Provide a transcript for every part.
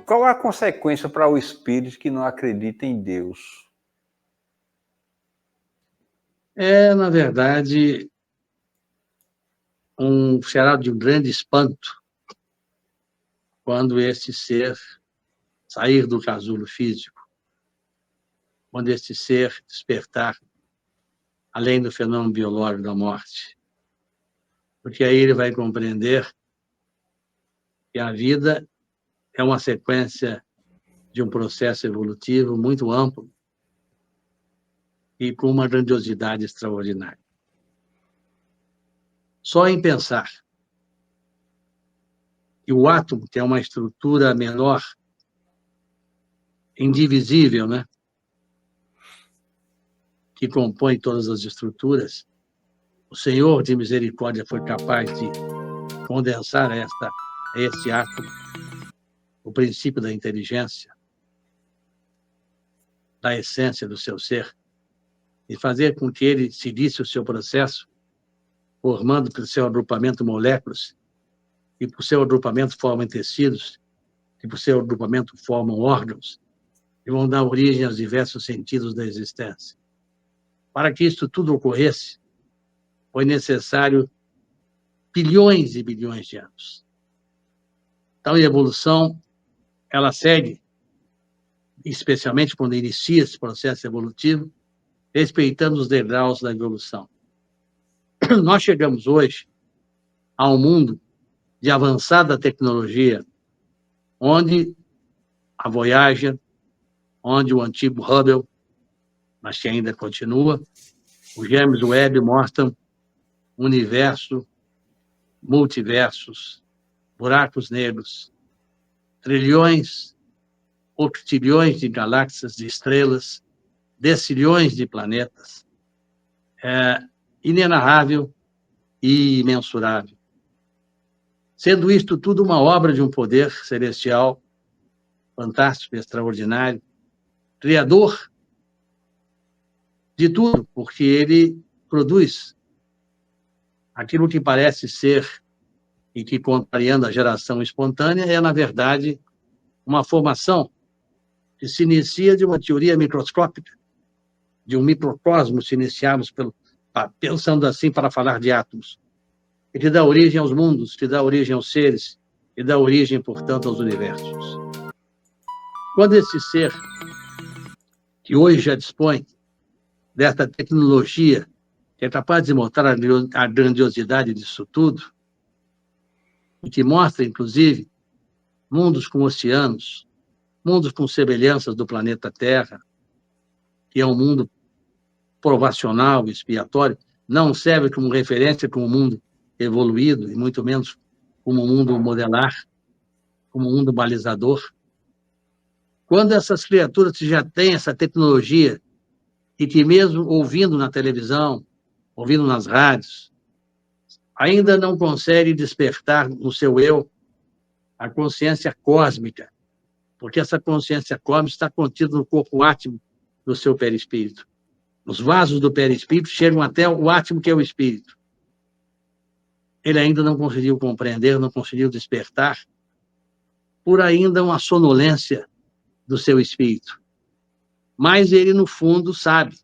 Qual a consequência para o espírito que não acredita em Deus? Na verdade, será de um grande espanto quando esse ser sair do casulo físico, quando esse ser despertar além do fenômeno biológico da morte. Porque aí ele vai compreender que a vida é uma sequência de um processo evolutivo muito amplo e com uma grandiosidade extraordinária. Só em pensar que o átomo tem uma estrutura menor, indivisível, né? Que compõe todas as estruturas, o Senhor de misericórdia foi capaz de condensar a este átomo o princípio da inteligência, da essência do seu ser, e fazer com que ele seguisse o seu processo, formando pelo seu agrupamento moléculas, e por seu agrupamento formam tecidos, e por seu agrupamento formam órgãos, e vão dar origem aos diversos sentidos da existência. Para que isso tudo ocorresse, foi necessário bilhões e bilhões de anos. Então, a evolução, ela segue, especialmente quando inicia esse processo evolutivo, respeitando os degraus da evolução. Nós chegamos hoje a um mundo de avançada tecnologia, onde a Voyager, onde o antigo Hubble, mas que ainda continua, o James Webb mostram universo, multiversos, buracos negros, trilhões, octilhões de galáxias, de estrelas, decilhões de planetas. É inenarrável e imensurável. Sendo isto tudo uma obra de um poder celestial fantástico, extraordinário, criador de tudo, porque ele produz aquilo que parece ser e que, contrariando a geração espontânea, é, na verdade, uma formação que se inicia de uma teoria microscópica, de um microcosmos, se iniciarmos pensando assim para falar de átomos, e que dá origem aos mundos, que dá origem aos seres, e dá origem, portanto, aos universos. Quando esse ser, que hoje já dispõe desta tecnologia, que é capaz de mostrar a grandiosidade disso tudo, e que mostra, inclusive, mundos com oceanos, mundos com semelhanças do planeta Terra, que é um mundo provacional, expiatório, não serve como referência como um mundo evoluído, e muito menos como um mundo modelar, como um mundo balizador. Quando essas criaturas que já têm essa tecnologia e que mesmo ouvindo na televisão, ouvindo nas rádios, ainda não conseguem despertar no seu eu a consciência cósmica, porque essa consciência cósmica está contida no corpo átmico do seu perispírito. Os vasos do perispírito chegam até o átimo, que é o espírito. Ele ainda não conseguiu compreender, não conseguiu despertar, por ainda uma sonolência do seu espírito. Mas ele, no fundo, sabe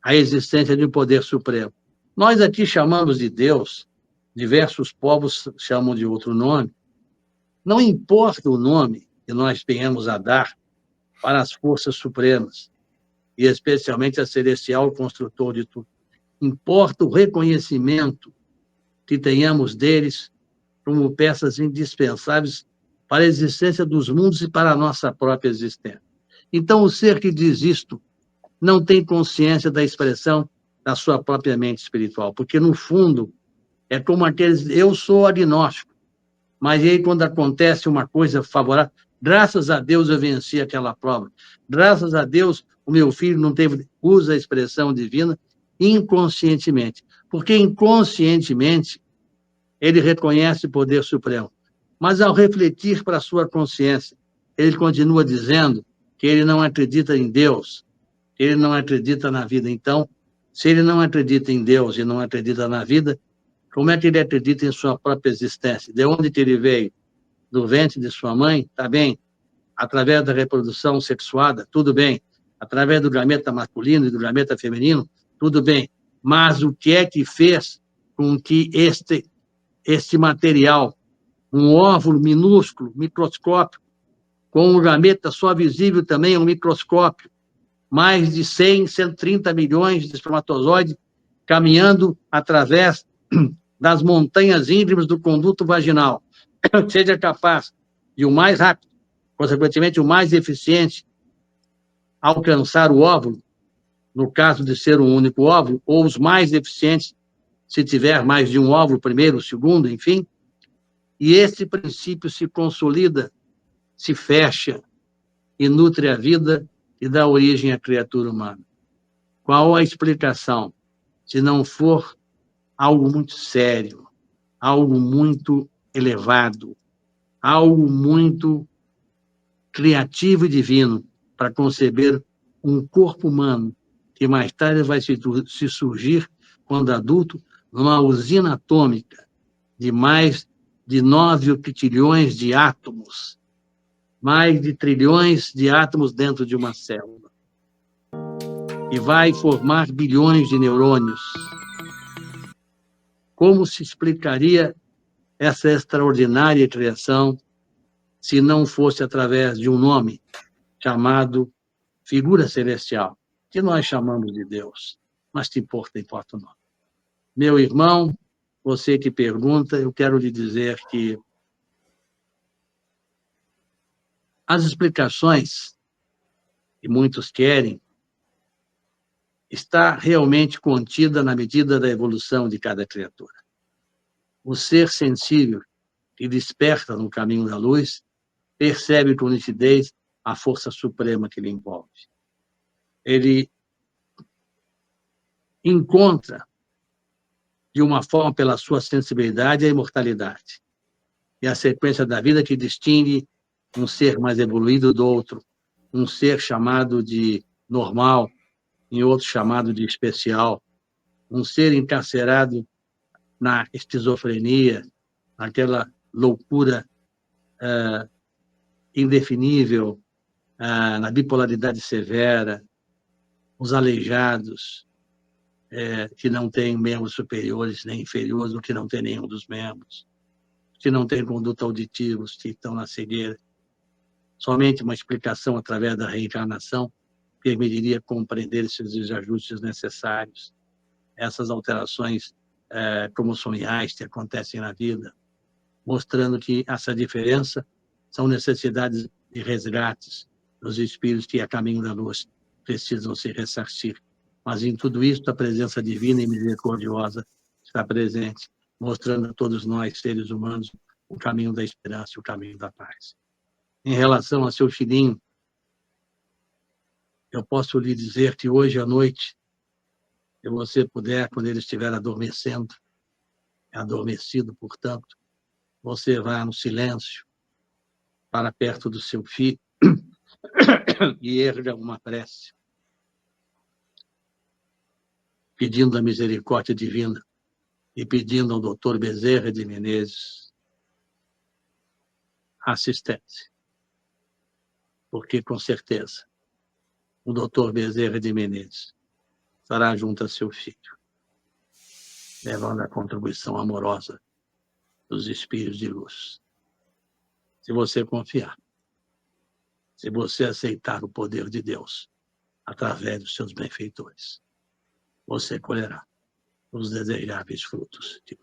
a existência de um poder supremo. Nós aqui chamamos de Deus, diversos povos chamam de outro nome. Não importa o nome que nós tenhamos a dar para as forças supremas, e especialmente a celestial construtor de tudo. Importa o reconhecimento que tenhamos deles como peças indispensáveis para a existência dos mundos e para a nossa própria existência. Então, o ser que diz isto não tem consciência da expressão da sua própria mente espiritual, porque, no fundo, é como aqueles... Eu sou agnóstico, mas aí, quando acontece uma coisa favorável, graças a Deus eu venci aquela prova. Graças a Deus o meu filho não teve... Usa a expressão divina inconscientemente, porque inconscientemente ele reconhece o poder supremo. Mas, ao refletir para a sua consciência, ele continua dizendo que ele não acredita em Deus, que ele não acredita na vida. Então, se ele não acredita em Deus e não acredita na vida, Como é que ele acredita em sua própria existência? De onde que ele veio? Do ventre de sua mãe? Tá bem. Através da reprodução sexuada? Tudo bem. Através do gameta masculino e do gameta feminino? Tudo bem. Mas o que é que fez com que este material, um óvulo minúsculo, microscópico, com um gameta só visível também, um microscópio, mais de 100, 130 milhões de espermatozoides caminhando através das montanhas íngremes do conduto vaginal, seja capaz de o mais rápido, consequentemente o mais eficiente, alcançar o óvulo, no caso de ser um único óvulo, ou os mais eficientes, se tiver mais de um óvulo, primeiro, segundo, enfim, e esse princípio se consolida, se fecha e nutre a vida e dá origem à criatura humana. Qual a explicação? Se não for algo muito sério, algo muito elevado, algo muito criativo e divino para conceber um corpo humano que mais tarde vai se surgir, quando adulto, numa usina atômica de mais de 9 octilhões de átomos, mais de trilhões de átomos dentro de uma célula, e vai formar bilhões de neurônios. Como se explicaria essa extraordinária criação se não fosse através de um nome chamado figura celestial, que nós chamamos de Deus, mas te importa o nome. Meu irmão, você que pergunta, eu quero lhe dizer que as explicações que muitos querem está realmente contida na medida da evolução de cada criatura. O ser sensível que desperta no caminho da luz percebe com nitidez a força suprema que lhe envolve. Ele encontra, de uma forma, pela sua sensibilidade, a imortalidade e a sequência da vida que distingue um ser mais evoluído do outro, um ser chamado de normal, e outro chamado de especial, um ser encarcerado na esquizofrenia, naquela loucura indefinível, na bipolaridade severa, os aleijados, que não têm membros superiores nem inferiores, ou que não têm nenhum dos membros, que não têm conduta auditivos, que estão na cegueira. Somente uma explicação através da reencarnação permitiria compreender esses desajustes necessários, essas alterações cromossomiais que acontecem na vida, mostrando que essa diferença são necessidades de resgates dos espíritos que, a caminho da luz, precisam se ressarcir. Mas, em tudo isso, a presença divina e misericordiosa está presente, mostrando a todos nós, seres humanos, o caminho da esperança e o caminho da paz. Em relação a seu filhinho, eu posso lhe dizer que hoje à noite, se você puder, quando ele estiver adormecendo, adormecido, portanto, você vá no silêncio para perto do seu filho e erga uma prece, pedindo a misericórdia divina e pedindo ao Dr. Bezerra de Menezes assistência. Porque, com certeza, o Dr. Bezerra de Menezes estará junto a seu filho, levando a contribuição amorosa dos espíritos de luz. Se você confiar, se você aceitar o poder de Deus através dos seus benfeitores, você colherá os desejáveis frutos de